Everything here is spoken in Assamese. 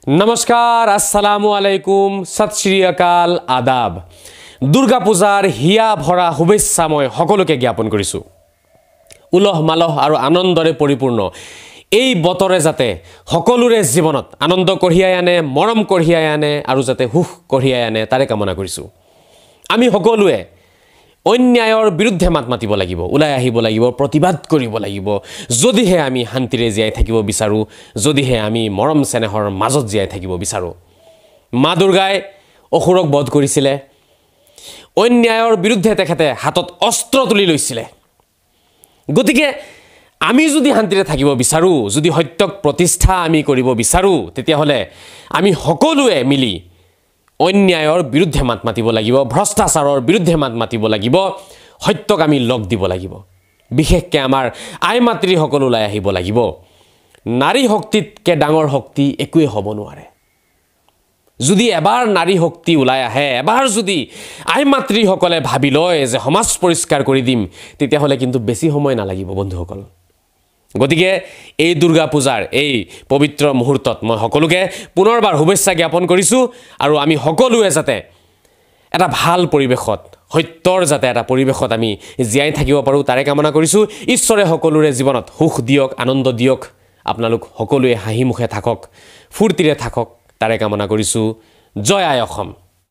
नमस्कार अस्सलामु अलैकुम सत श्री अकाल आदाब दुर्गा पूजार हिया भरा शुभेच्छा मैं सकलोके ज्ञापन करिछु उलह मालह और आनंदरे परिपूर्ण এই বতৰে যাতে সকলোৰে জীৱনত আনন্দ কঢ়িয়াই আনে মৰম কঢ়িয়াই আনে আৰু যাতে সুখ কঢ়িয়াই আনে তাৰে কামনা কৰিছো আমি সকলোৱে অন্যায়ৰ বিৰুদ্ধে মাত মাতিব লাগিব উলাই আহিব লাগিব প্ৰতিবাদ কৰিব লাগিব যদিহে আমি শান্তিৰে জীয়াই থাকিব বিচাৰো যদিহে আমি মৰম চেনেহৰ মাজত জীয়াই থাকিব বিচাৰো মা দুৰ্গাই অসুৰক বধ কৰিছিলে অন্যায়ৰ বিৰুদ্ধে তেখেতে হাতত অস্ত্ৰ তুলি লৈছিলে গতিকে আমি যদি শান্তিৰে থাকিব বিচাৰো যদি সত্যক প্ৰতিষ্ঠা আমি কৰিব বিচাৰো তেতিয়া হলে আমি সকলোৱে মিলি অন্যায়ৰ বিৰুদ্ধে মাত মাতিব লাগিব ভ্ৰষ্টাচাৰৰ বিৰুদ্ধে মাত মাতিব লাগিব সত্যক আমি লগ দিব লাগিব বিশেষকৈ আমাৰ আই মাতৃ সকলো ওলাই আহিব লাগিব নাৰী শক্তিতকে ডাঙৰ শক্তি একোৱে হ'ব নোৱাৰে যদি এবাৰ নাৰী শক্তি ওলাই আহে এবাৰ যদি আই মাতৃ সকলে ভাবি লয় যে সমাজ পৰিষ্কাৰ কৰি দিম তেতিয়া হলে কিন্তু বেছি সময় নালাগিব বন্ধুসকল গতিকে এই দুৰ্গা পূজাৰ এই পবিত্ৰ মুহূৰ্তত মই সকলোকে পুনৰবাৰ শুভেচ্ছা জ্ঞাপন কৰিছো আৰু আমি সকলোৱে যাতে এটা ভাল পৰিবেশত সত্যৰ যাতে এটা পৰিবেশত আমি জীয়াই থাকিব পাৰো তাৰে কামনা কৰিছো ঈশ্বৰে সকলোৰে জীৱনত সুখ দিয়ক আনন্দ দিয়ক আপোনালোক সকলোৱে হাঁহি মুখে থাকক ফুৰ্তিৰে থাকক তাৰে কামনা কৰিছো জয় আই অসম।